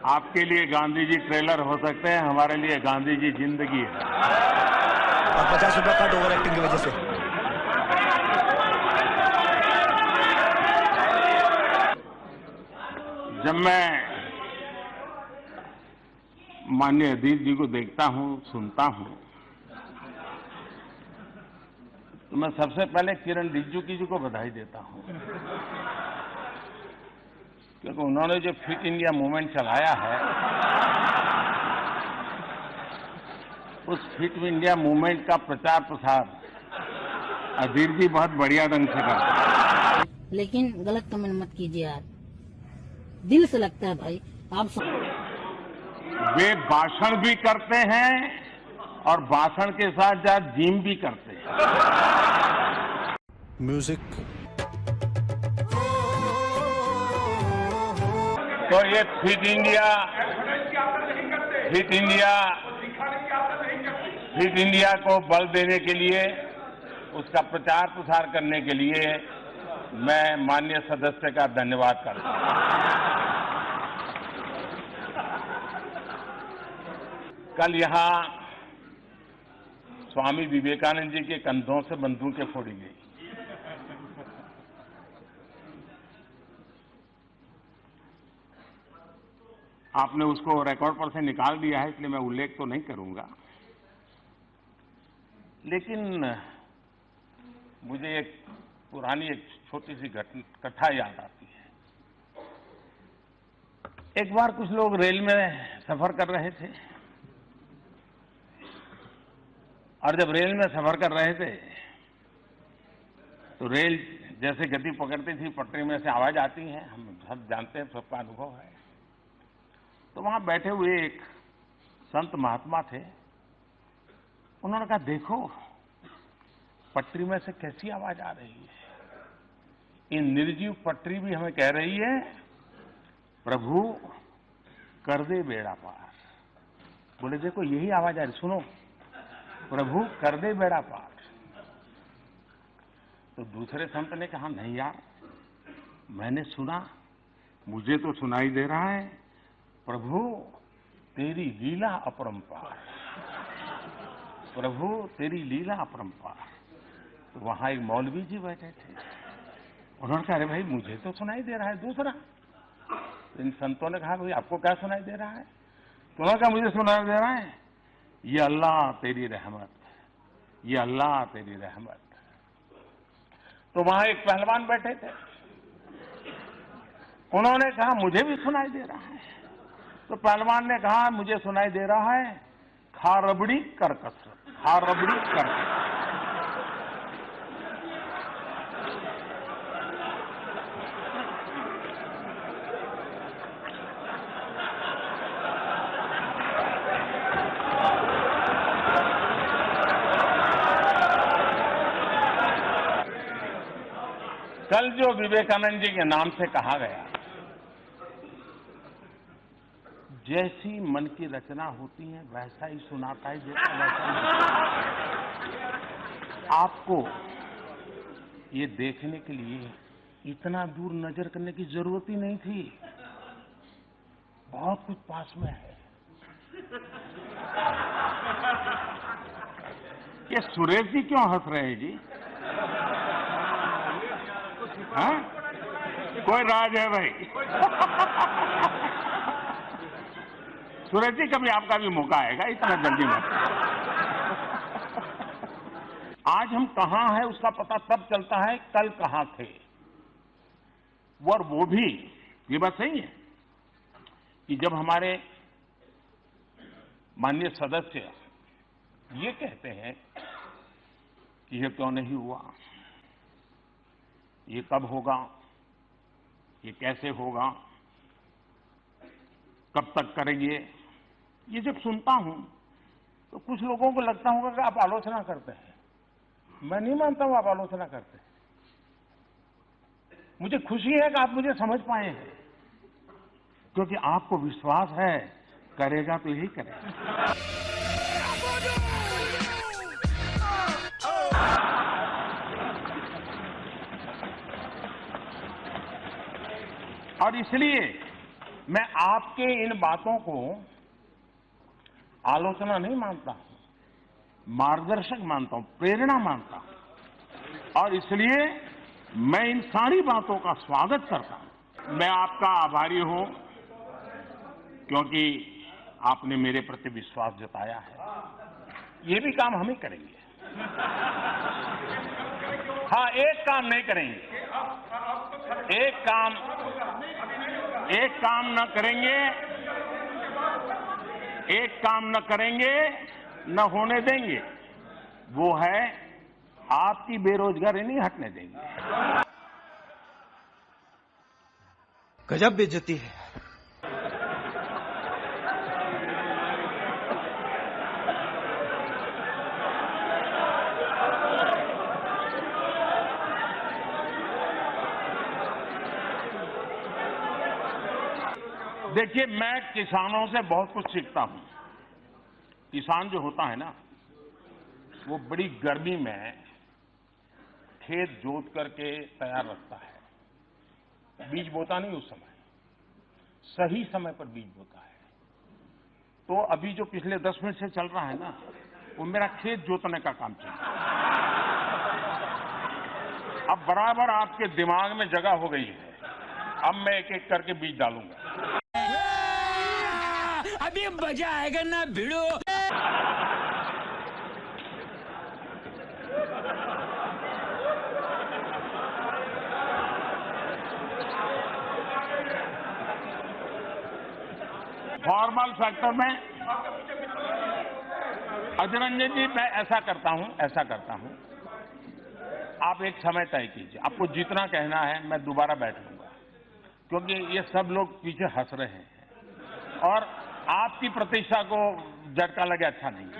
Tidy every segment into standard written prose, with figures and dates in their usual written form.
आपके लिए गांधी जी ट्रेलर हो सकते हैं, हमारे लिए गांधी जी जिंदगी है। और 50 रुपया कट ओवर एक्टिंग की वजह से। जब मैं माननीय अजीत जी को देखता हूं, सुनता हूं, तो मैं सबसे पहले किरण रिजिजू जी को बधाई देता हूं, क्योंकि उन्होंने जो फिट इंडिया मूवमेंट चलाया है, उस फिट इंडिया मूवमेंट का प्रचार प्रसार अजीत जी बहुत बढ़िया ढंग से करते हैं। लेकिन गलत कमेंट मत कीजिए यार, दिल से लगता है भाई। आप वे भाषण भी करते हैं और भाषण के साथ साथ जिम भी करते हैं। म्यूजिक। तो ये फिट इंडिया को बल देने के लिए, उसका प्रचार प्रसार करने के लिए मैं माननीय सदस्य का धन्यवाद करता हूं। कल यहां स्वामी विवेकानंद जी के कंधों से बंदूकें फोड़ी गई। आपने उसको रिकॉर्ड पर से निकाल दिया है, इसलिए मैं उल्लेख तो नहीं करूंगा, लेकिन मुझे एक पुरानी छोटी सी कथा याद आती है। एक बार कुछ लोग रेल में सफर कर रहे थे, और जब रेल में सफर कर रहे थे तो रेल जैसे गति पकड़ती थी, पटरी में से आवाज आती है, हम सब जानते हैं, सबका अनुभव है। तो वहां बैठे हुए एक संत महात्मा थे, उन्होंने कहा, देखो पटरी में से कैसी आवाज आ रही है, ये निर्जीव पटरी भी हमें कह रही है, प्रभु कर दे बेड़ा पार। बोले देखो यही आवाज आ रही, सुनो, प्रभु कर दे बेड़ा पार। तो दूसरे संत ने कहा, नहीं यार, मैंने सुना, मुझे तो सुनाई दे रहा है, प्रभु तेरी लीला अपरंपार, प्रभु तेरी लीला अपरंपार। तो वहां एक मौलवी जी बैठे थे, उन्होंने कहा, अरे भाई मुझे तो सुनाई दे रहा है दूसरा। इन संतों ने कहा, भाई आपको क्या सुनाई दे रहा है? तो उन्होंने कहा, मुझे सुनाई दे रहा है, ये अल्लाह तेरी रहमत, ये अल्लाह तेरी रहमत। तो वहां एक पहलवान बैठे थे, उन्होंने कहा, मुझे भी सुनाई दे रहा है। तो पहलवान ने कहा, मुझे सुनाई दे रहा है, खा रबड़ी कर कसरत, खा रबड़ी कर कसरत। कल जो विवेकानंद जी के नाम से कहा गया, जैसी मन की रचना होती है वैसा ही सुनाता है, जैसा वैसा ही। आपको ये देखने के लिए इतना दूर नजर करने की जरूरत ही नहीं थी, बहुत कुछ पास में है। ये सुरेश जी क्यों हंस रहे हैं जी? हाँ? कोई राज है भाई? सुरेश जी, कभी आपका भी मौका आएगा, इतना जल्दी मत। आज हम कहां हैं उसका पता तब चलता है कल कहां थे। और वो भी, ये बात सही है कि जब हमारे माननीय सदस्य ये कहते हैं कि ये क्यों नहीं हुआ, ये कब होगा, ये कैसे होगा, कब तक करेंगे, ये जब सुनता हूं तो कुछ लोगों को लगता होगा कि आप आलोचना करते हैं। मैं नहीं मानता हूं आप आलोचना करते हैं। मुझे खुशी है कि आप मुझे समझ पाए हैं, क्योंकि आपको विश्वास है करेगा तो यही करेगा। और इसलिए मैं आपके इन बातों को आलोचना नहीं मानता हूं, मार्गदर्शक मानता हूं, प्रेरणा मानता हूं, और इसलिए मैं इन सारी बातों का स्वागत करता हूं। मैं आपका आभारी हूं क्योंकि आपने मेरे प्रति विश्वास जताया है। ये भी काम हम ही करेंगे। हाँ, एक काम नहीं करेंगे, एक काम न करेंगे, एक काम न करेंगे, न होने देंगे, वो है आपकी बेरोजगारी नहीं हटने देंगे। गजब बेइज्जती है। देखिए, मैं किसानों से बहुत कुछ सीखता हूं। किसान जो होता है ना, वो बड़ी गर्मी में खेत जोत करके तैयार रखता है। बीज बोता नहीं उस समय, सही समय पर बीज बोता है। तो अभी जो पिछले 10 मिनट से चल रहा है ना, वो मेरा खेत जोतने का काम चल रहा है। अब बराबर आपके दिमाग में जगह हो गई है। अब मैं एक एक करके बीज डालूंगा। अभी मजा आएगा ना भिड़ो। फॉर्मल सेक्टर में अजय रंजन जी, मैं ऐसा करता हूं, आप एक समय तय कीजिए। आपको जितना कहना है मैं दोबारा बैठ लूंगा, क्योंकि ये सब लोग पीछे हंस रहे हैं और आपकी प्रतिष्ठा को झटका लगे अच्छा नहीं है।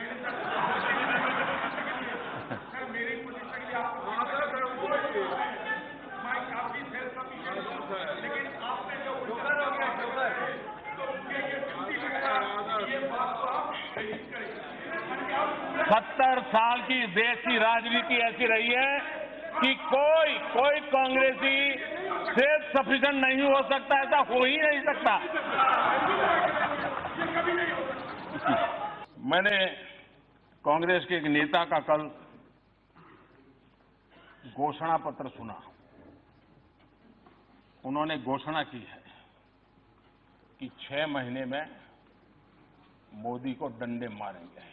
सत्तर साल की देश की राजनीति ऐसी रही है कि कोई कांग्रेसी सेल्फ सफिशिएंट नहीं हो सकता, ऐसा हो ही नहीं सकता। मैंने कांग्रेस के एक नेता का कल घोषणा पत्र सुना। उन्होंने घोषणा की है कि 6 महीने में मोदी को डंडे मारेंगे।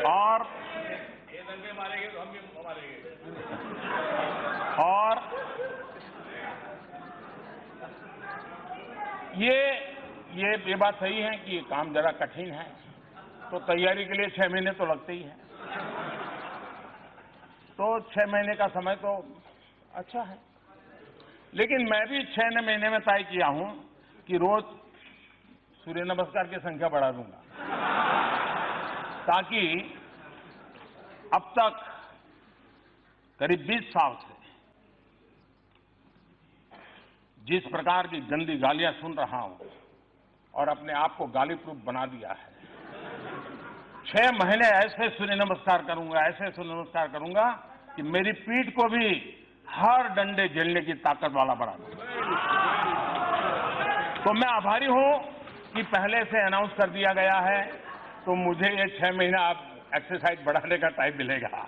और ये बात सही है कि ये काम जरा कठिन है, तो तैयारी के लिए 6 महीने तो लगते ही हैं। तो 6 महीने का समय तो अच्छा है, लेकिन मैं भी 6 महीने में तय किया हूं कि रोज सूर्य नमस्कार की संख्या बढ़ा दूंगा, ताकि अब तक करीब 20 साल से जिस प्रकार की गंदी गालियां सुन रहा हूं और अपने आप को गाली प्रूफ बना दिया है, 6 महीने ऐसे सूर्य नमस्कार करूंगा कि मेरी पीठ को भी हर डंडे झेलने की ताकत वाला बना दूंगा। तो मैं आभारी हूं कि पहले से अनाउंस कर दिया गया है, तो मुझे ये 6 महीना आप एक्सरसाइज बढ़ाने का टाइम मिलेगा।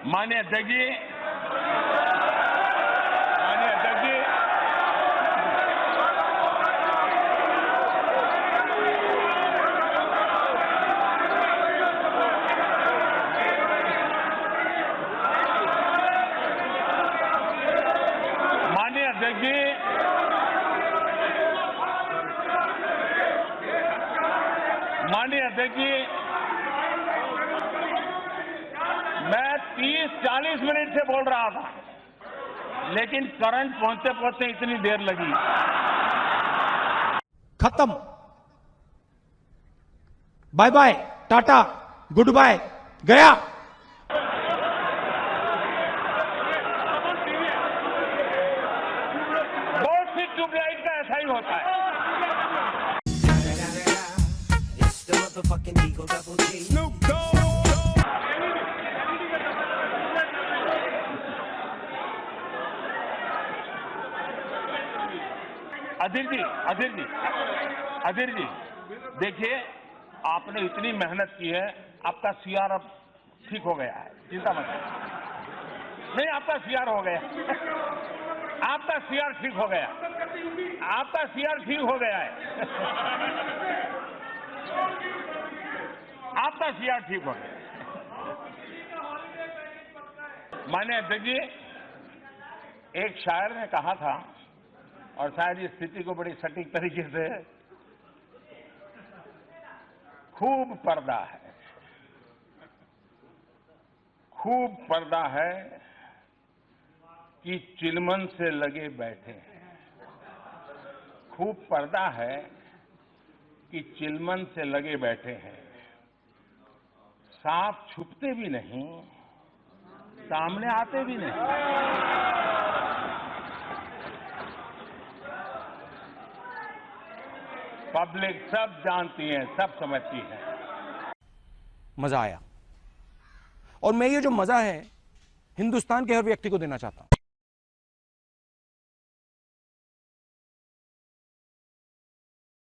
माननीय अध्यक्ष जी, मैं 30-40 मिनट से बोल रहा था, लेकिन करंट पहुंचते पहुंचते इतनी देर लगी। खत्म। Bye bye, tata, goodbye, गया। बहुत सी ट्यूबलाइट का ऐसा ही होता है। motherfucking Eagle Double G. अधीर जी, देखिए आपने इतनी मेहनत की है, आपका सीआर अब ठीक हो गया है, चिंता मत करिए। नहीं, आपका सीआर हो गया, आपका सीआर ठीक हो गया, आपका सीआर ठीक हो गया है, आपका सीआर ठीक हो गया। माननीय अध्यक्ष जी, एक शायर ने कहा था, और शायद इस स्थिति को बड़ी सटीक तरीके से, खूब पर्दा है, खूब पर्दा है कि चिलमन से लगे बैठे हैं। खूब पर्दा है कि चिलमन से लगे बैठे हैं, साफ छुपते भी नहीं, सामने आते भी नहीं। पब्लिक सब जानती है, सब समझती है। मजा आया, और मैं ये जो मजा है हिंदुस्तान के हर व्यक्ति को देना चाहता हूं।